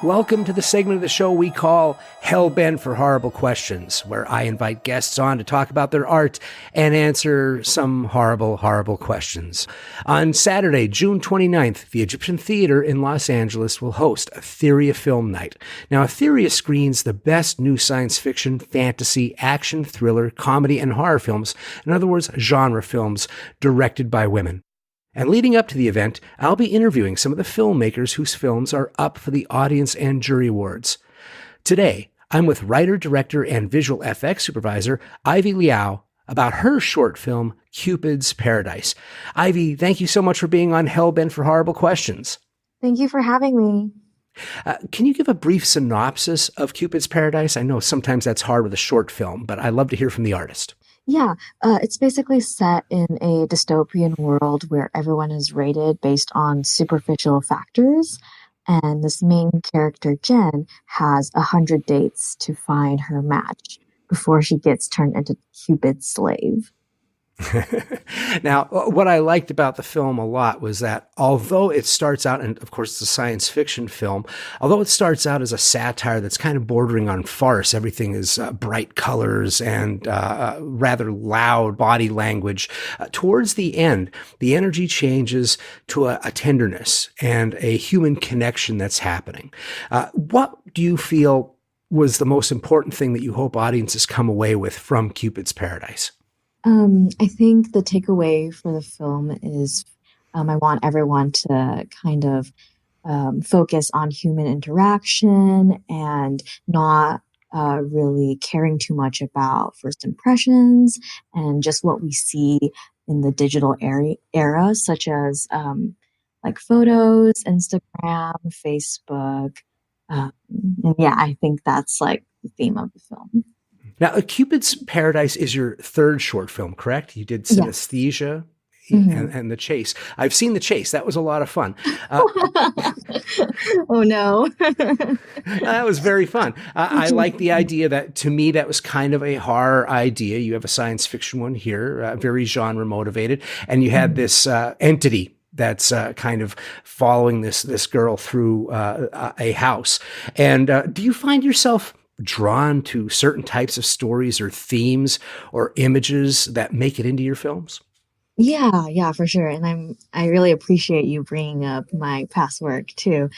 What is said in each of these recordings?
Welcome to the segment of the show we call Hellbent for Horrible Questions, where I invite guests on to talk about their art and answer some horrible, horrible questions. On Saturday, June 29th, the Egyptian Theater in Los Angeles will host Etheria Film Night. Now, Etheria screens the best new science fiction, fantasy, action, thriller, comedy, and horror films, in other words, genre films, directed by women. And leading up to the event, I'll be interviewing some of the filmmakers whose films are up for the audience and jury awards. Today, I'm with writer, director, and visual FX supervisor Ivy Liao about her short film, Cupids Paradise. Ivy, thank you so much for being on Hellbent for Horrible Questions. Thank you for having me. Can you give a brief synopsis of Cupid's Paradise? I know sometimes that's hard with a short film, but I'd love to hear from the artist. Yeah, it's basically set in a dystopian world where everyone is rated based on superficial factors. And this main character, Jen, has 100 dates to find her match before she gets turned into Cupid's slave. Now, what I liked about the film a lot was that although it starts out, and of course it's a science fiction film, although it starts out as a satire that's kind of bordering on farce, everything is bright colors and rather loud body language. Towards the end, the energy changes to a tenderness and a human connection that's happening. What do you feel was the most important thing that you hope audiences come away with from Cupid's Paradise? I think the takeaway for the film is I want everyone to kind of focus on human interaction and not really caring too much about first impressions and just what we see in the digital era, such as like photos, Instagram, Facebook. And yeah, I think that's like the theme of the film. Now, Cupid's Paradise is your third short film, correct? You did Synesthesia and The Chase. I've seen The Chase. That was a lot of fun. Oh, no. That was very fun. I like the idea that, to me, that was kind of a horror idea. You have a science fiction one here, very genre motivated, and you had this entity that's kind of following this girl through a house. And do you find yourself drawn to certain types of stories or themes or images that make it into your films? Yeah, for sure. And I really appreciate you bringing up my past work too.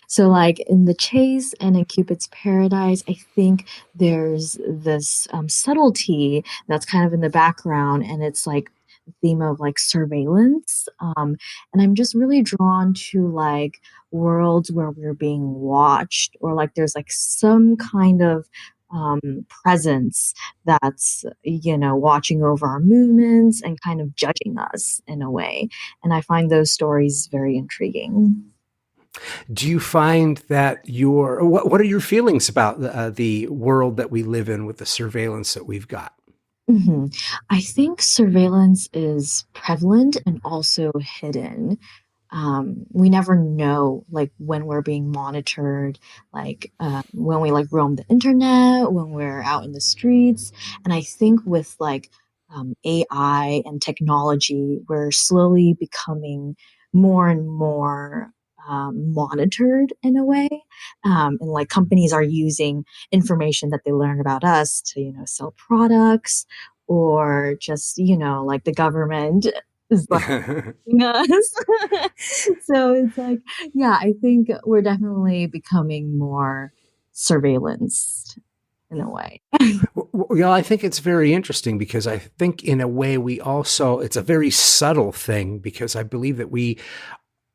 So like in The Chase and in Cupid's Paradise, I think there's this subtlety that's kind of in the background, and it's like the theme of like surveillance. And I'm just really drawn to like worlds where we're being watched, or like there's like some kind of presence that's, watching over our movements and kind of judging us in a way. And I find those stories very intriguing. Do you find that what are your feelings about the world that we live in with the surveillance that we've got? I think surveillance is prevalent and also hidden. We never know like when we're being monitored, like when we like roam the internet, when we're out in the streets. And I think with like AI and technology, we're slowly becoming more and more monitored in a way. And like companies are using information that they learn about us to, sell products, or just, like the government is like us. So it's like, yeah, I think we're definitely becoming more surveillanced in a way. Well, I think it's very interesting because I think in a way it's a very subtle thing, because I believe that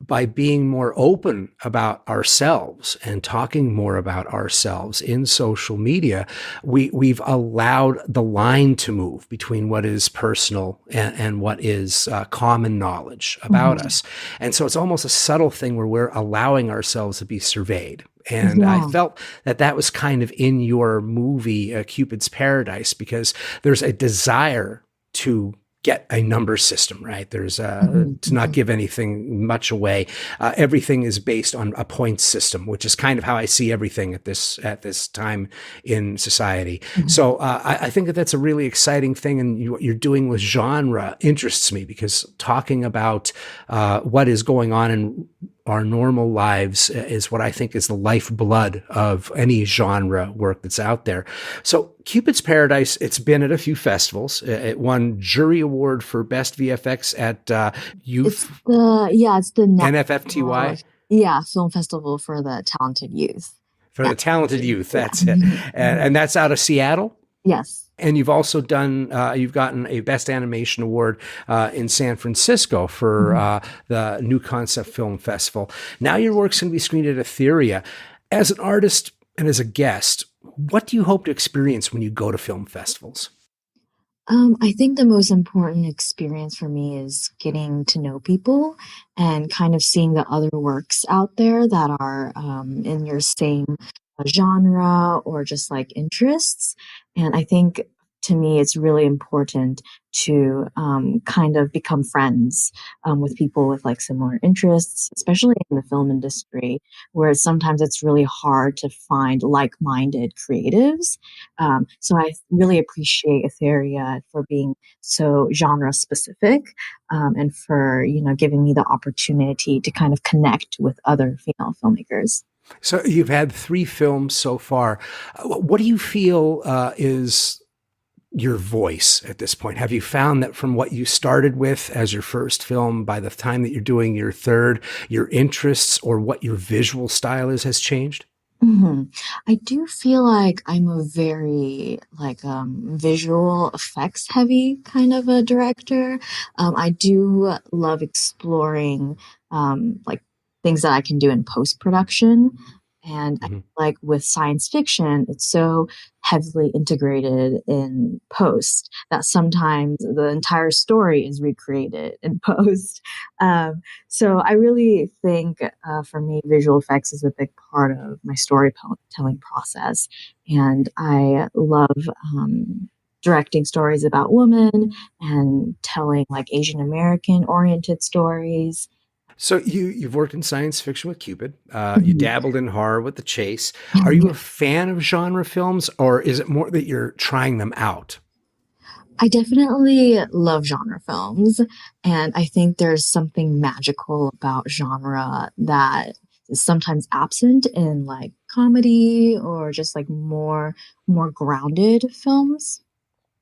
by being more open about ourselves and talking more about ourselves in social media, we've allowed the line to move between what is personal and what is common knowledge about us. And so it's almost a subtle thing where we're allowing ourselves to be surveyed. And I felt that was kind of in your movie, Cupid's Paradise, because there's a desire to get a number system, right? There's to not give anything much away. Everything is based on a points system, which is kind of how I see everything at this time in society. So I think that's a really exciting thing, and what you're doing with genre interests me, because talking about what is going on our normal lives is what I think is the lifeblood of any genre work that's out there. So Cupid's Paradise, it's been at a few festivals. It won jury award for best VFX at It's Youth it's the National, NFFTY Film Festival for the Talented Youth. for the talented youth. Yeah. That's it. And that's out of Seattle. Yes. And you've also done, you've gotten a Best Animation Award in San Francisco for the New Concept Film Festival. Now your work's going to be screened at Etheria. As an artist and as a guest, what do you hope to experience when you go to film festivals? I think the most important experience for me is getting to know people and kind of seeing the other works out there that are in your same genre or just like interests. And I think to me, it's really important to kind of become friends with people with like similar interests, especially in the film industry, where sometimes it's really hard to find like-minded creatives. So I really appreciate Etheria for being so genre specific, and for, giving me the opportunity to kind of connect with other female filmmakers. So you've had 3 films so far. What do you feel is your voice at this point? Have you found that from what you started with as your first film, by the time that you're doing your third, your interests or what your visual style is has changed? hmm I do feel like I'm a very like visual effects heavy kind of a director. I do love exploring like things that I can do in post production. And I feel Mhm. like with science fiction, it's so heavily integrated in post that sometimes the entire story is recreated in post. Um, so I really think for me, visual effects is a big part of my storytelling process. And I love directing stories about women and telling like Asian American oriented stories. So you've worked in science fiction with Cupid. You Mhm. dabbled in horror with The Chase. Are you a fan of genre films, or is it more that you're trying them out? I definitely love genre films, and I think there's something magical about genre that is sometimes absent in like comedy or just like more grounded films.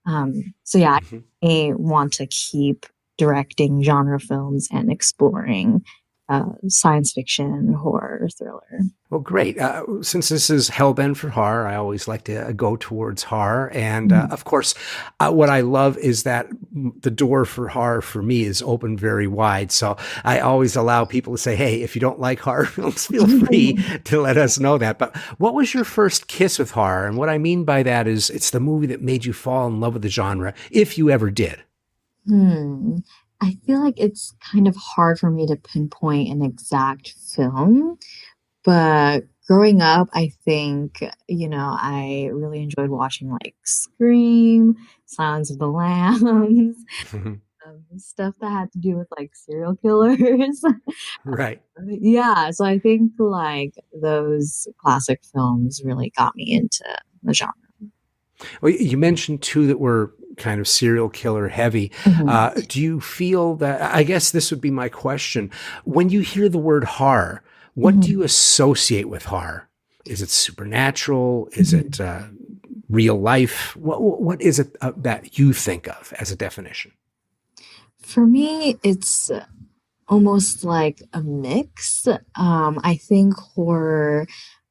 So yeah, Mhm. I want to keep directing genre films and exploring science fiction, horror, thriller. Well, great. Since this is Hellbent for horror, I always like to go towards horror. And Mhm. of course, what I love is that the door for horror for me is open very wide. So I always allow people to say, hey, if you don't like horror films, feel free to let us know that. But what was your first kiss with horror? And what I mean by that is it's the movie that made you fall in love with the genre, if you ever did. Hmm. I feel like it's kind of hard for me to pinpoint an exact film, but growing up, I think, I really enjoyed watching like Scream, Silence of the Lambs, stuff that had to do with like serial killers. Right. Yeah, so I think like those classic films really got me into the genre. Well, you mentioned two that were kind of serial killer heavy. Mhm. Do you feel that? I guess this would be my question. When you hear the word horror, what do you Mhm. associate with horror? Is it supernatural? Is Mhm. it real life? What is it that you think of as a definition? For me, it's almost like a mix. I think horror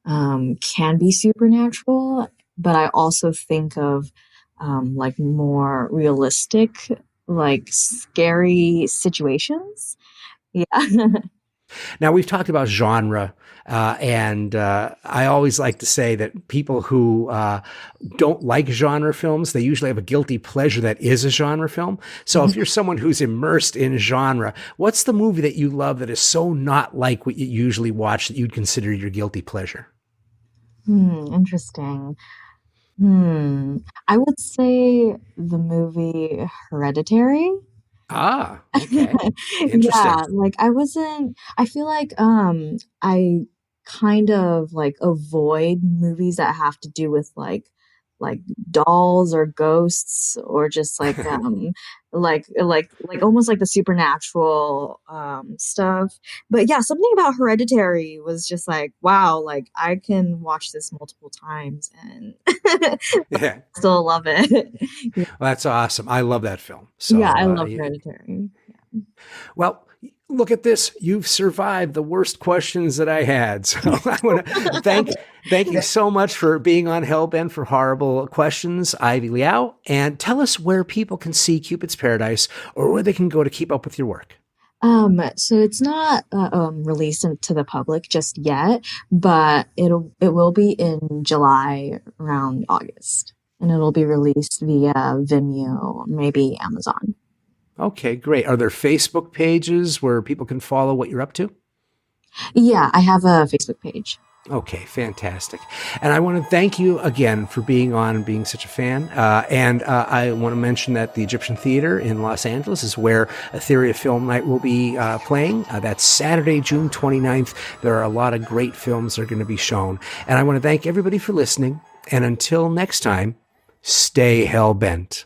can be supernatural, but I also think of like more realistic, like scary situations. Yeah. Now, we've talked about genre, and I always like to say that people who don't like genre films, they usually have a guilty pleasure that is a genre film. So if you're someone who's immersed in genre, what's the movie that you love that is so not like what you usually watch that you'd consider your guilty pleasure? Interesting. Hmm. I would say the movie Hereditary. Ah, okay. Interesting. Yeah, like I feel like I kind of like avoid movies that have to do with like like dolls or ghosts or just like almost like the supernatural stuff. But yeah, something about Hereditary was just like, wow, like I can watch this multiple times and Yeah. still love it. Yeah, Well, that's awesome. I love that film. yeah, So, I love Hereditary. well, look at this. You've survived the worst questions that I had. So I want to thank you so much for being on Hellbent for Horrible Questions, Ivy Liao. And tell us where people can see Cupid's Paradise or where they can go to keep up with your work. So it's not released to the public just yet, but it will be in July around August, and it'll be released via Vimeo, maybe Amazon. Okay, great. Are there Facebook pages where people can follow what you're up to? Yeah, I have a Facebook page. Okay, fantastic. And I want to thank you again for being on and being such a fan. And I want to mention that the Egyptian Theater in Los Angeles is where Etheria Film Night will be playing. That's Saturday, June 29th. There are a lot of great films that are going to be shown. And I want to thank everybody for listening. And until next time, stay hell-bent.